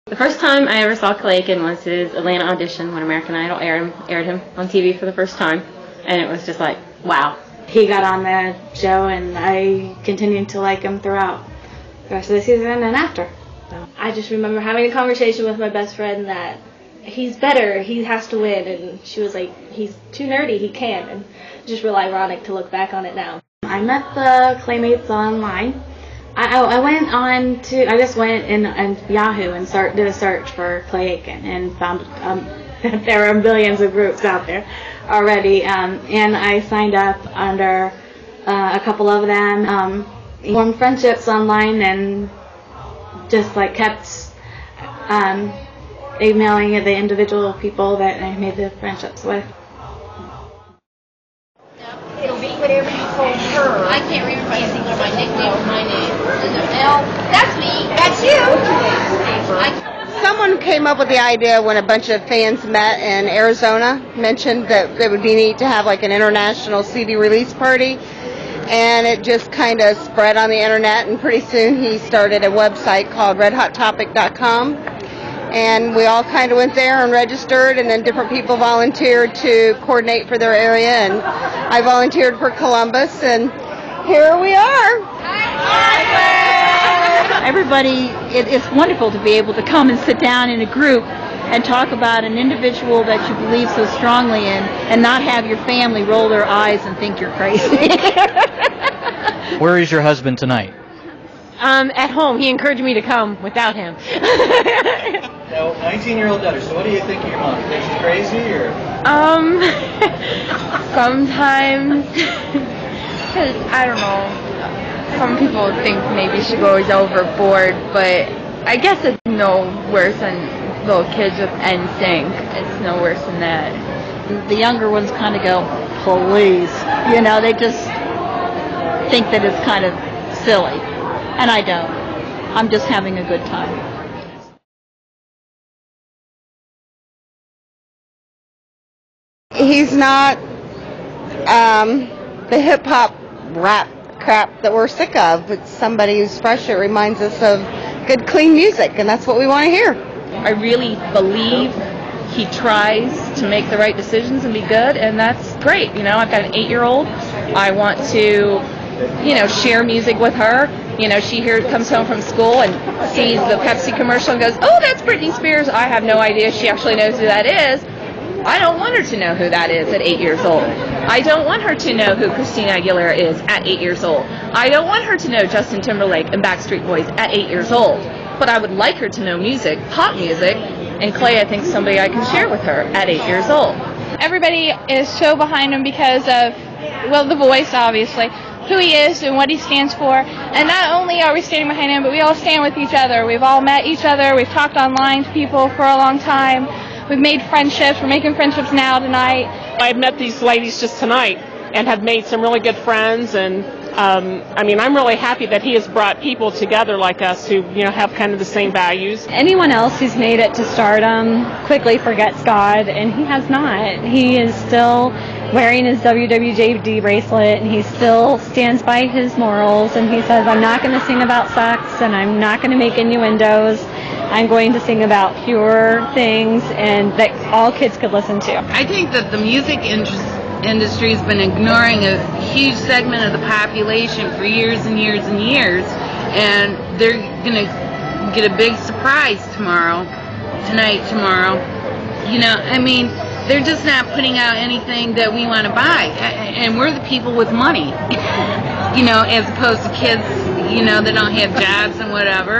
The first time I ever saw Clay Aiken was his Atlanta audition when American Idol aired him on TV for the first time, and it was just like, wow. He got on the show, and I continued to like him throughout the rest of the season and after. So I just remember having a conversation with my best friend that he's better, he has to win, and she was like, he's too nerdy, he can't, and it's just real ironic to look back on it now. I met the Claymates online. I just went in Yahoo and did a search for Clay Aiken and found that there are millions of groups out there already, and I signed up under a couple of them, formed friendships online, and just like kept emailing the individual people that I made the friendships with. It'll be whatever you call her. I can't remember anything of my nickname or my name. L, that's me. That's you. Someone came up with the idea when a bunch of fans met in Arizona, mentioned that it would be neat to have like an international CD release party, and it just kind of spread on the internet, and pretty soon he started a website called redhottopic.com. And we all kind of went there and registered, and then different people volunteered to coordinate for their area, and I volunteered for Columbus, and here we are. Everybody, it's wonderful to be able to come and sit down in a group and talk about an individual that you believe so strongly in, and not have your family roll their eyes and think you're crazy. Where is your husband tonight? At home. He encouraged me to come without him. Now, 19-year-old daughter, so what do you think of your mom? You think she's crazy, or? Sometimes, cause I don't know, some people think maybe she goes overboard, but I guess it's no worse than little kids with NSYNC. It's no worse than that. The younger ones kind of go, please. You know, they just think that it's kind of silly. And I don't. I'm just having a good time. He's not the hip-hop rap crap that we're sick of. It's somebody who's fresh. It reminds us of good, clean music, and that's what we want to hear. I really believe he tries to make the right decisions and be good, and that's great. You know, I've got an 8-year-old. I want to, share music with her. She comes home from school and sees the Pepsi commercial and goes, oh, that's Britney Spears. I have no idea she actually knows who that is. I don't want her to know who that is at 8 years old. I don't want her to know who Christina Aguilera is at 8 years old. I don't want her to know Justin Timberlake and Backstreet Boys at 8 years old. But I would like her to know music, pop music, and Clay, I think, is somebody I can share with her at 8 years old. Everybody is so behind him because of, the voice, obviously, who he is and what he stands for. And not only are we standing behind him, but we all stand with each other. We've all met each other. We've talked online to people for a long time. We've made friendships. We're making friendships now tonight. I've met these ladies just tonight and have made some really good friends. And I'm really happy that he has brought people together like us who, have kind of the same values. Anyone else who's made it to stardom quickly forgets God, and he has not. He is still wearing his WWJD bracelet, and he still stands by his morals, and he says, I'm not going to sing about sex, and I'm not going to make innuendos. I'm going to sing about pure things and that all kids could listen to. I think that the music industry has been ignoring a huge segment of the population for years and years and years, and they're going to get a big surprise tomorrow. They're just not putting out anything that we want to buy, and we're the people with money, as opposed to kids, that don't have jobs and whatever.